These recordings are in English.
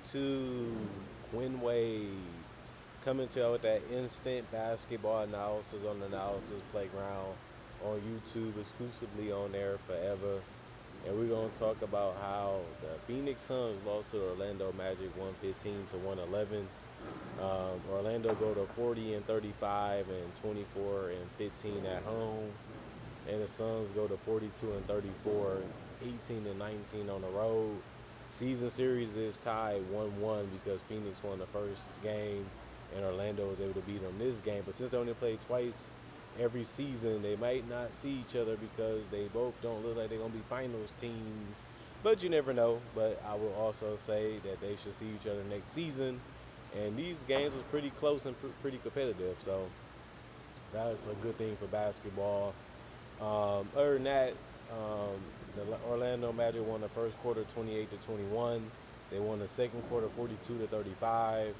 YouTube, Quinn Wade, coming to you with that instant basketball analysis on the Analysis Playground on YouTube, exclusively on there forever. And we're going to talk about how the Phoenix Suns lost to the Orlando Magic 115 to 111. Orlando go to 40 and 35 and 24 and 15 at home, and the Suns go to 42 and 34, 18 and 19 on the road. Season series is tied 1-1 because Phoenix won the first game and Orlando was able to beat them this game. But since they only play twice every season, they might not see each other because they both don't look like they're going to be finals teams. But you never know. But I will also say that they should see each other next season. And these games was pretty close and pretty competitive. So that's a good thing for basketball. Other than that, the Orlando Magic won the first quarter 28 to 21. They won the second quarter 42 to 35.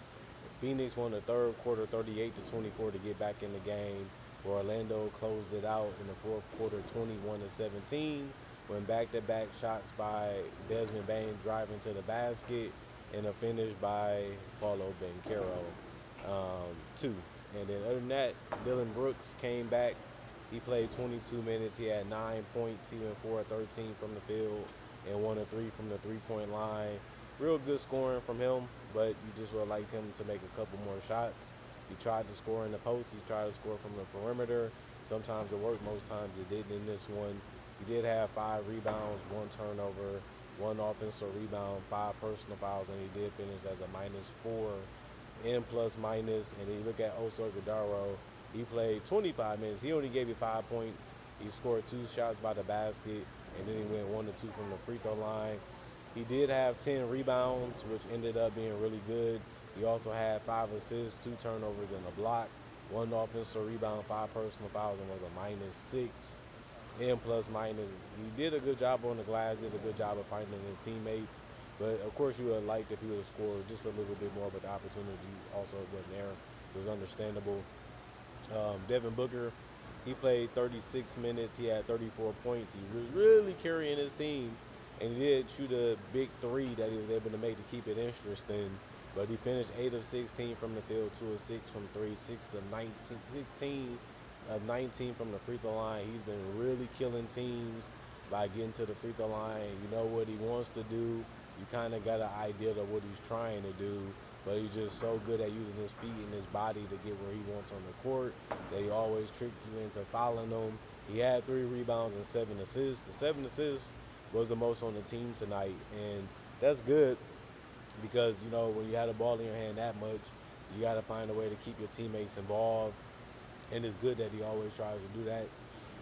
Phoenix won the third quarter 38 to 24 to get back in the game. Where Orlando closed it out in the fourth quarter 21 to 17. When back-to-back shots by Desmond Bane driving to the basket and a finish by Paulo Banchero, two. And then other than that, Dylan Brooks came back. He played 22 minutes. He had 9 points. He went 4 of 13 from the field and 1 of 3 from the three-point line. Real good scoring from him, but you just would like him to make a couple more shots. He tried to score in the post. He tried to score from the perimeter. Sometimes it worked. Most times it didn't in this one. He did have 5 rebounds, 1 turnover, 1 offensive rebound, 5 personal fouls, and he did finish as a -4 in plus minus. And then you look at Oso Guardaro, he played 25 minutes. He only gave you 5 points. He scored 2 shots by the basket, and then he went 1 to 2 from the free throw line. He did have 10 rebounds, which ended up being really good. He also had 5 assists, 2 turnovers, and a block, 1 offensive rebound, 5 personal fouls, and was a -6 in plus minus. He did a good job on the glass, did a good job of finding his teammates. But of course, you would have liked if he would have scored just a little bit more, but the opportunity also wasn't there, so it's understandable. Devin Booker, he played 36 minutes. He had 34 points. He was really carrying his team, and he did shoot a big 3 that he was able to make to keep it interesting. But he finished 8 of 16 from the field, 2 of 6 from 3, 6 of 19, 16 of 19 from the free throw line. He's been really killing teams by getting to the free throw line. You know what he wants to do. You kind of got an idea of what he's trying to do, but he's just so good at using his feet and his body to get where he wants on the court that he always tricks you into fouling him. He had 3 rebounds and 7 assists. The 7 assists was the most on the team tonight, and that's good because, you know, when you have the ball in your hand that much, you got to find a way to keep your teammates involved, and it's good that he always tries to do that.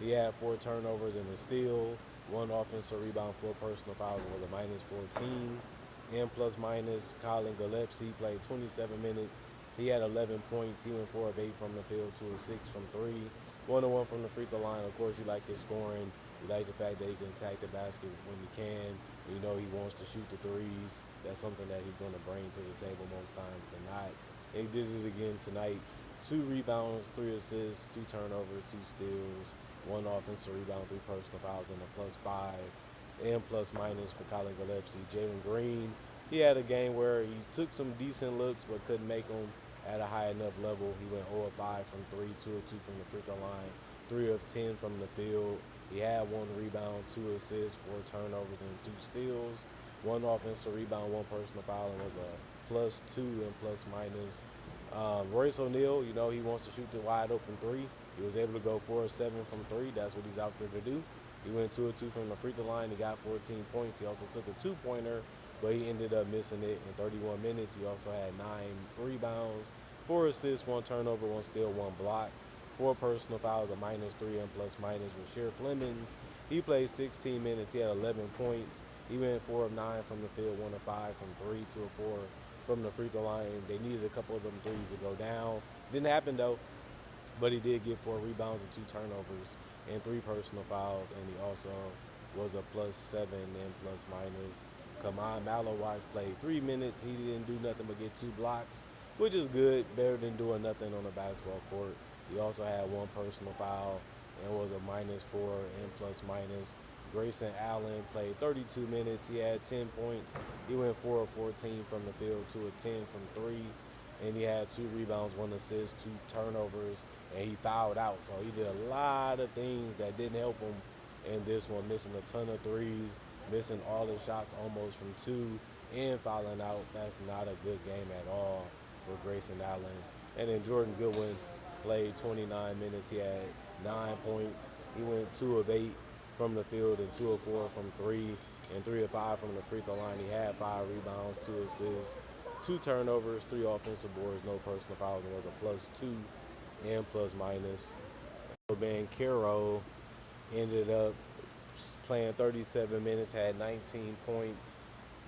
He had 4 turnovers and a steal, 1 offensive rebound, 4 personal fouls, and was a -14. In plus minus, Colin Gillespie played 27 minutes. He had 11 points. He went 4 of 8 from the field, 2 of 6 from 3, 1 of 1 from the free throw line. Of course, you like his scoring. You like the fact that he can attack the basket when he can. You know he wants to shoot the threes. That's something that he's going to bring to the table most times than not. He did it again tonight. 2 rebounds, 3 assists, 2 turnovers, 2 steals, 1 offensive rebound, 3 personal fouls, and a +5 and plus minus for Colin Gillespie. Jalen Green, he had a game where he took some decent looks but couldn't make them at a high enough level. He went 0 of 5 from 3, 2 of 2 from the free throw line, 3 of 10 from the field. He had 1 rebound, 2 assists, 4 turnovers, and 2 steals. 1 offensive rebound, 1 personal foul, and was a +2 and plus minus. Royce O'Neal, you know, he wants to shoot the wide open 3. He was able to go 4 of 7 from 3. That's what he's out there to do. He went 2 of 2 from the free throw line. He got 14 points. He also took a 2-pointer, but he ended up missing it in 31 minutes. He also had 9 rebounds, 4 assists, 1 turnover, 1 steal, 1 block, 4 personal fouls, a -3 and plus minus. Rasheer Flemings, he played 16 minutes. He had 11 points. He went 4 of 9 from the field, 1 of 5 from 3, 2 of 4 from the free throw line. They needed a couple of them threes to go down. Didn't happen though, but he did get 4 rebounds and 2 turnovers and 3 personal fouls, and he also was a +7 and plus minus. Kaman Malowatch played 3 minutes. He didn't do nothing but get 2 blocks, which is good, better than doing nothing on the basketball court. He also had 1 personal foul and was a -4 and plus minus. Grayson Allen played 32 minutes. He had 10 points. He went 4 of 14 from the field, 2 of 10 from three, and he had 2 rebounds, 1 assist, 2 turnovers, and he fouled out. So he did a lot of things that didn't help him in this one, missing a ton of threes, missing all his shots almost from two, and fouling out. That's not a good game at all for Grayson Allen. And then Jordan Goodwin played 29 minutes. He had 9 points. He went 2 of 8 from the field and 2 of 4 from three and 3 of 5 from the free throw line. He had 5 rebounds, 2 assists, 2 turnovers, 3 offensive boards, no personal fouls, and was a +2 and plus minus. Banchero ended up playing 37 minutes, had 19 points.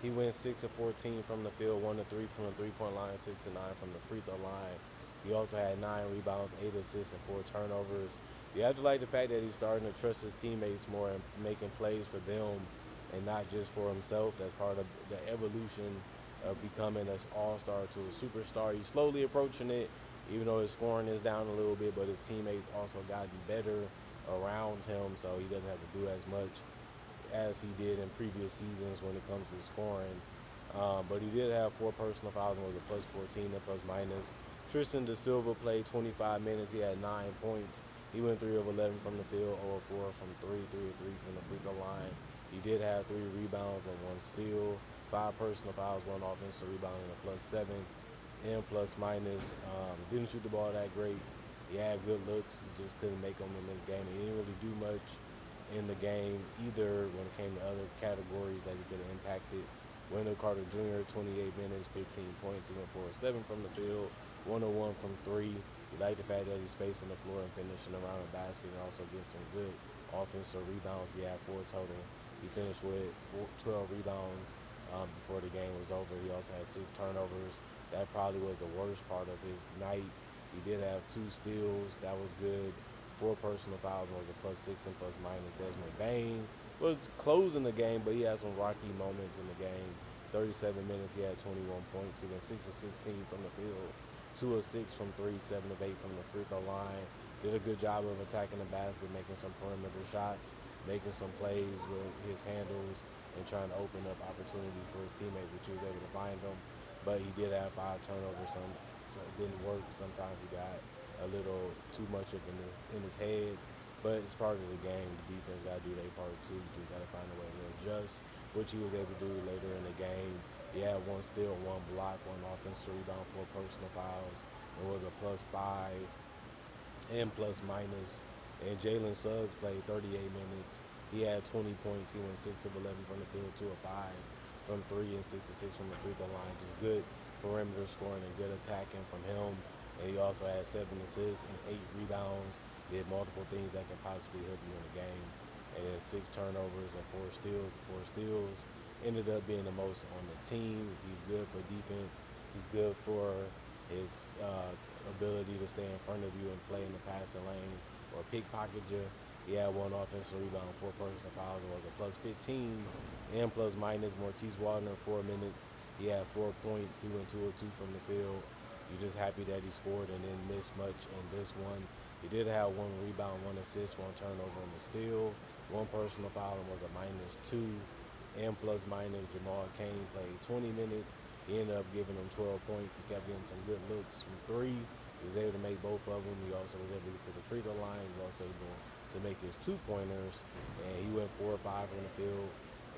He went 6 of 14 from the field, 1 of 3 from the three-point line, 6 of 9 from the free throw line. He also had 9 rebounds, 8 assists, and 4 turnovers. You have to like the fact that he's starting to trust his teammates more and making plays for them and not just for himself. That's part of the evolution of becoming an all-star to a superstar. He's slowly approaching it, even though his scoring is down a little bit, but his teammates also gotten better around him, so he doesn't have to do as much as he did in previous seasons when it comes to scoring. But he did have 4 personal fouls and was a +14 and plus minus. Tristan Da Silva played 25 minutes. He had 9 points. He went 3 of 11 from the field, 0 of 4 from 3, 3 of 3 from the free throw line. He did have 3 rebounds and 1 steal, 5 personal fouls, 1 offensive rebound, and a +7 and plus minus. Didn't shoot the ball that great. He had good looks. He just couldn't make them in this game. He didn't really do much in the game either when it came to other categories that he could have impacted. Wendell Carter Jr., 28 minutes, 15 points. He went 4 of 7 from the field, 1 of 1 from 3. You like the fact that he's spacing the floor and finishing around the basket and also getting some good offensive rebounds. He had 4 total. He finished with 12 rebounds before the game was over. He also had 6 turnovers. That probably was the worst part of his night. He did have 2 steals. That was good. 4 personal fouls, was a +6 and plus minus. Desmond Bane was closing the game, but he had some rocky moments in the game. 37 minutes, he had 21 points. He went 6 of 16 from the field, 2 of 6 from 3, 7 of 8 from the free throw line. Did a good job of attacking the basket, making some perimeter shots, making some plays with his handles, and trying to open up opportunity for his teammates, which he was able to find them. But he did have 5 turnovers, so it didn't work. Sometimes he got a little too much of in his head, but it's part of the game. The defense got to do their part too. You just got to find a way to adjust, which he was able to do later in the game. He had 1 steal, 1 block, 1 offensive rebound, 4 personal fouls. It was a +5 and plus minus. And Jalen Suggs played 38 minutes. He had 20 points. He went 6 of 11 from the field, 2 of 5 from 3, and 6 of 6 from the free throw line. Just good perimeter scoring and good attacking from him. And he also had 7 assists and 8 rebounds. Did multiple things that can possibly help you in the game. And then 6 turnovers and 4 steals. The 4 steals ended up being the most on the team. He's good for defense. He's good for his ability to stay in front of you and play in the passing lanes or pickpocket you. He had 1 offensive rebound, 4 personal fouls, and was a +15 and plus minus. Mortice Wagner, 4 minutes. He had 4 points. He went 2 of 2 from the field. You're just happy that he scored and didn't miss much in this one. He did have 1 rebound, 1 assist, 1 turnover, and a steal. 1 personal foul and was a -2 and plus minus. Jamal Cain played 20 minutes. He ended up giving him 12 points. He kept getting some good looks from 3. He was able to make both of them. He also was able to get to the free throw line. He was also able to make his 2-pointers, and he went 4 or 5 from the field.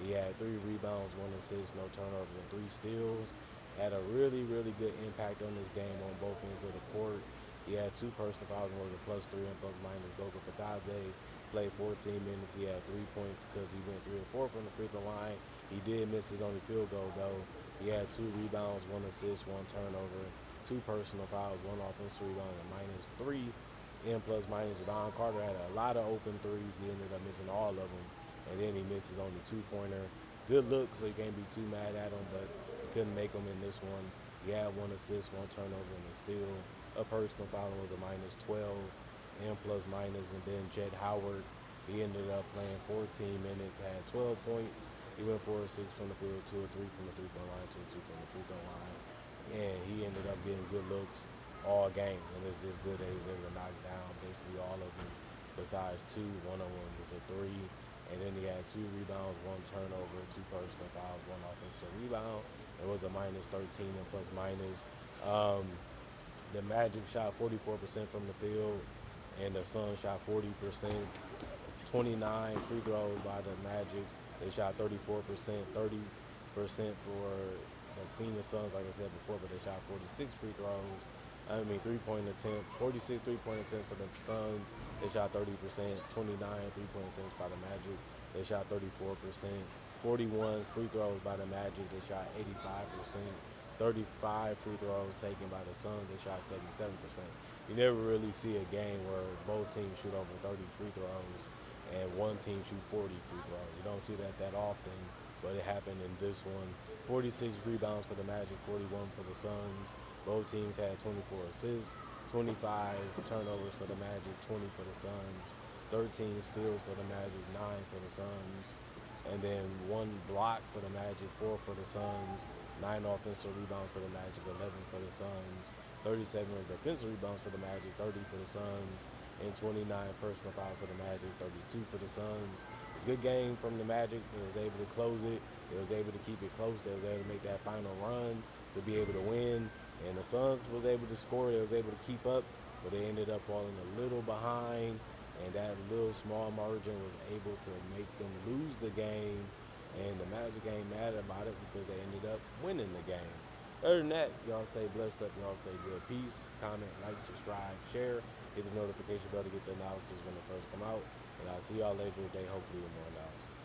He had 3 rebounds, 1 assist, no turnovers, and 3 steals. Had a really, really good impact on this game on both ends of the court. He had 2 personal fouls and was a +3 and plus minus. Goga Pataze played 14 minutes. He had 3 points because he went 3 or 4 from the free throw line. He did miss his only field goal, though. He had 2 rebounds, 1 assist, 1 turnover, 2 personal fouls, 1 offensive rebound, and -3 and plus minus. Javon Carter had a lot of open threes. He ended up missing all of them, and then he missed his only 2-pointer. Good look, so you can't be too mad at him, but couldn't make him in this one. He had 1 assist, 1 turnover, and a steal. A personal foul was a -12 and plus minus. And then Jett Howard, he ended up playing 14 minutes, had 12 points. He went 4 or 6 from the field, 2 or 3 from the three-point line, 2 or 2 from the free throw line. And he ended up getting good looks all game. And it's just good that he was able to knock down basically all of them besides 2. One of them was a 3. and then he had 2 rebounds, 1 turnover, 2 personal fouls, 1 offensive rebound. It was a minus 13 and plus minus. Um, the Magic shot 44% from the field, and the Suns shot 40%. 29 free throws by the Magic. They shot 34%, 30% for the Phoenix Suns, like I said before, but they shot 46 free throws. I mean, three-point attempts, 46 three-point attempts for the Suns. They shot 30%, 29 three-point attempts by the Magic. They shot 34%, 41 free throws by the Magic. They shot 85%, 35 free throws taken by the Suns. They shot 77%. You never really see a game where both teams shoot over 30 free throws and one team shoot 40 free throws. You don't see that often, but it happened in this one. 46 rebounds for the Magic, 41 for the Suns. Both teams had 24 assists, 25 turnovers for the Magic, 20 for the Suns, 13 steals for the Magic, 9 for the Suns, and then 1 block for the Magic, 4 for the Suns, 9 offensive rebounds for the Magic, 11 for the Suns, 37 defensive rebounds for the Magic, 30 for the Suns, and 29 personal fouls for the Magic, 32 for the Suns. Good game from the Magic. They was able to close it. They was able to keep it close. They was able to make that final run to be able to win. And the Suns was able to score. They was able to keep up, but they ended up falling a little behind. And that little small margin was able to make them lose the game. And the Magic ain't mad about it because they ended up winning the game. Other than that, y'all stay blessed up. Y'all stay good. Peace, comment, like, subscribe, share. Hit the notification bell to get the analysis when it first come out. And I'll see y'all later today, hopefully with more analysis.